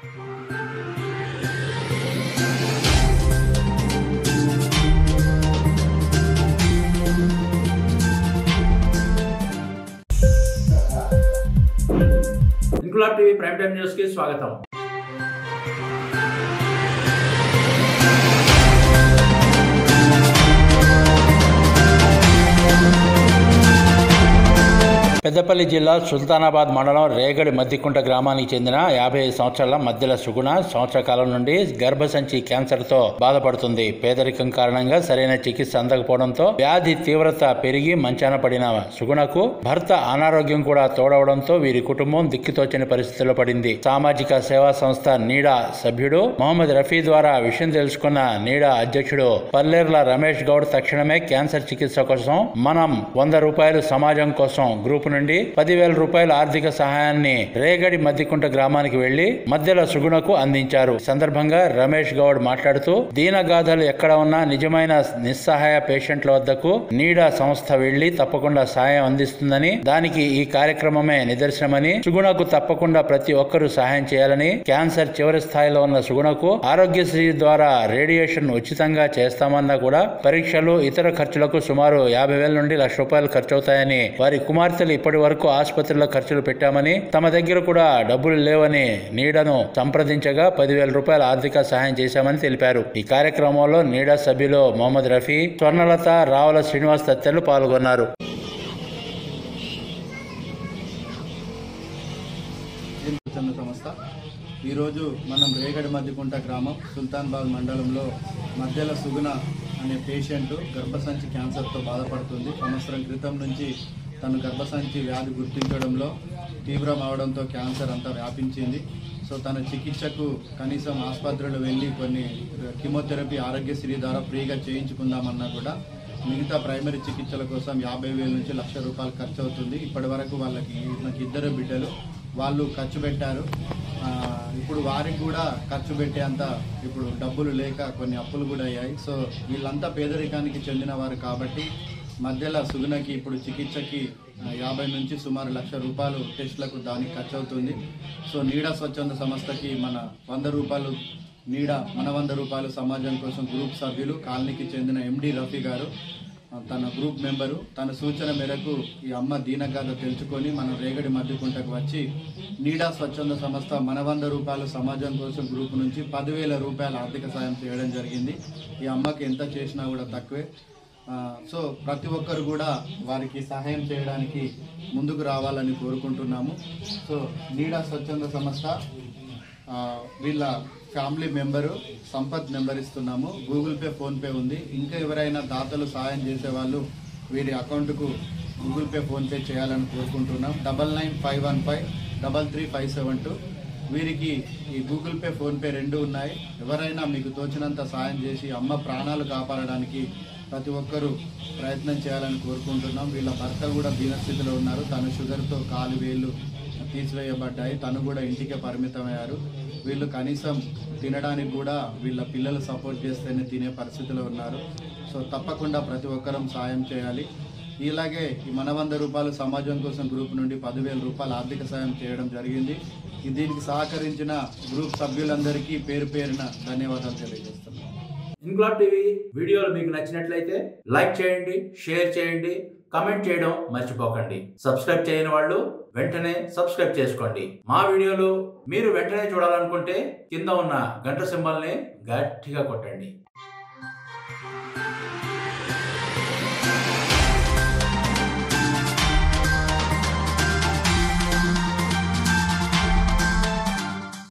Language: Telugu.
Inquilab TV prime time news కి స్వాగతం. పెద్దపల్లి జిల్లా సుల్తానాబాద్ మండలం రేగడి మద్దికుంట గ్రామానికి చెందిన 55 సంవత్సరాల మధ్యల సుగుణ సంవత్సర కాలం నుండి గర్భసంచి క్యాన్సర్తో బాధపడుతుంది. పేదరికం కారణంగా సరైన చికిత్స అందకపోవడంతో వ్యాధి తీవ్రత పెరిగి మంచాన పడిన సుగుణకు భర్త అనారోగ్యం కూడా తోడవడంతో వీరి కుటుంబం దిక్కుతోచని పరిస్థితిలో పడింది. సామాజిక సేవా సంస్థ నీడా సభ్యుడు మహమ్మద్ రఫీ ద్వారా విషయం తెలుసుకున్న నీడా అధ్యక్షుడు పల్లేర్ల రమేష్ గౌడ్ తక్షణమే క్యాన్సర్ చికిత్స కోసం మనం 100 రూపాయలు సమాజం కోసం గ్రూప్ నుండి 10,000 రూపాయల ఆర్థిక సహాయాన్ని రేగడి మద్దికుంట గ్రామానికి వెళ్లి మధ్యల సుగుణకు అందించారు. సందర్భంగా రమేష్ గౌడ్ మాట్లాడుతూ దీనగాథలు ఎక్కడ ఉన్నా నిజమైన నిస్సహాయ పేషెంట్ల వద్దకు నీడా సంస్థ వెళ్లి తప్పకుండా సహాయం అందిస్తుందని, దానికి ఈ కార్యక్రమమే నిదర్శనమని, సుగుణకు తప్పకుండా ప్రతి ఒక్కరూ సహాయం చేయాలని, క్యాన్సర్ చివరి స్థాయిలో ఉన్న సుగుణకు ఆరోగ్యశ్రీ ద్వారా రేడియేషన్ ఉచితంగా చేస్తామన్నా కూడా పరీక్షలు ఇతర ఖర్చులకు సుమారు 50,000 నుండి 1,00,000 రూపాయలు ఖర్చవుతాయని, వారి కుమార్తెలు ఇప్పటి వరకు ఆసుపత్రిలో ఖర్చులు పెట్టామని, తమ దగ్గర కూడా డబ్బులు లేవని నీడను సంప్రదించగా 10,000 రూపాయల ఆర్థిక సహాయం చేశామని తెలిపారు. ఈ కార్యక్రమంలో నీడా సభ్యులు మహమ్మద్ రఫీ, స్వర్ణలత, రావుల శ్రీనివాస్ తదితరులు పాల్గొన్నారు. ఈరోజు మనం రేగడి మద్దికుంట గ్రామం సుల్తానాబాద్ మండలంలో మధ్యల సుగుణ అనే పేషెంట్ గర్భసంచి క్యాన్సర్తో బాధపడుతుంది. సంవత్సరం క్రితం నుంచి తను గర్భసంచి వ్యాధి గుర్తించడంలో తీవ్రం అవడంతో క్యాన్సర్ అంతా వ్యాపించింది. సో తన చికిత్సకు కనీసం ఆసుపత్రులు వెళ్ళి కొన్ని కీమోథెరపీ ఆరోగ్యశ్రీ ద్వారా ఫ్రీగా చేయించుకుందామన్నా కూడా మిగతా ప్రైమరీ చికిత్సల కోసం 50,000 నుంచి 1,00,000 రూపాయలు ఖర్చు అవుతుంది. ఇప్పటి వరకు నాకు 2 బిడ్డలు, వాళ్ళు ఖర్చు పెట్టారు. ఇప్పుడు వారికి కూడా ఖర్చు పెట్టేంత ఇప్పుడు డబ్బులు లేక కొన్ని అప్పులు కూడా అయ్యాయి. సో వీళ్ళంతా పేదరికానికి చెందిన వారు కాబట్టి మధ్యల సుగుణకి ఇప్పుడు చికిత్సకి 50 నుంచి సుమారు 1,00,000 రూపాయలు టెస్టులకు దానికి ఖర్చు అవుతుంది. సో నీడా స్వచ్ఛంద సంస్థకి మన 100 రూపాయలు నీడా మన 100 రూపాయలు సమాజం కోసం గ్రూప్ సభ్యులు కాలనీకి చెందిన ఎండి రఫీ గారు, తన గ్రూప్ మెంబరు, తన సూచన మేరకు ఈ అమ్మ దీనగాథ తెలుసుకొని మనం రేగడి మద్దికుంటకు వచ్చి నీడా స్వచ్ఛంద సంస్థ మన 100 రూపాయలు సమాజం కోసం గ్రూప్ నుంచి 10,000 రూపాయల ఆర్థిక సాయం చేయడం జరిగింది. ఈ అమ్మకి ఎంత చేసినా కూడా తక్కువే. సో ప్రతి ఒక్కరు కూడా వారికి సహాయం చేయడానికి ముందుకు రావాలని కోరుకుంటున్నాము. సో నీడా స్వచ్ఛంద సంస్థ వీళ్ళ ఫ్యామిలీ మెంబరు సంపత్ నెంబర్ ఇస్తున్నాము. గూగుల్ పే, ఫోన్పే ఉంది. ఇంకా ఎవరైనా దాతలు సహాయం చేసేవాళ్ళు వీరి అకౌంట్కు గూగుల్ పే, ఫోన్పే చేయాలని కోరుకుంటున్నాం. 9951533572 వీరికి ఈ గూగుల్ పే, ఫోన్పే 2 ఉన్నాయి. ఎవరైనా మీకు తోచినంత సాయం చేసి అమ్మ ప్రాణాలు కాపాడడానికి ప్రతి ఒక్కరూ ప్రయత్నం చేయాలని కోరుకుంటున్నాం. వీళ్ళ భర్త కూడా దీనస్థితిలో ఉన్నారు. తను షుగర్తో కాలు వేళ్ళు తీసివేయబడ్డాయి. తను కూడా ఇంటికే పరిమితమయ్యారు. వీళ్ళు కనీసం తినడానికి కూడా వీళ్ళ పిల్లలు సపోర్ట్ చేస్తేనే తినే పరిస్థితిలో ఉన్నారు. సో తప్పకుండా ప్రతి ఒక్కరం సాయం చేయాలి. ఇలాగే ఈ మన 100 రూపాయలు సమాజం కోసం గ్రూప్ నుండి 10,000 రూపాయల ఆర్థిక సాయం చేయడం జరిగింది. దీనికి సహకరించిన గ్రూప్ సభ్యులందరికీ పేరు పేరున ధన్యవాదాలు తెలియజేస్తున్నాను. ఇంక్లాబ్ టీవీ వీడియోలు మీకు నచ్చినట్లయితే లైక్ చేయండి, షేర్ చేయండి, కమెంట్ చేయడం మర్చిపోకండి. సబ్స్క్రైబ్ చేయని వాళ్ళు వెంటనే సబ్స్క్రైబ్ చేసుకోండి. మా వీడియోలు మీరు వెంటనే చూడాలనుకుంటే కింద ఉన్న గంట సింబల్ని గట్టిగా కొట్టండి.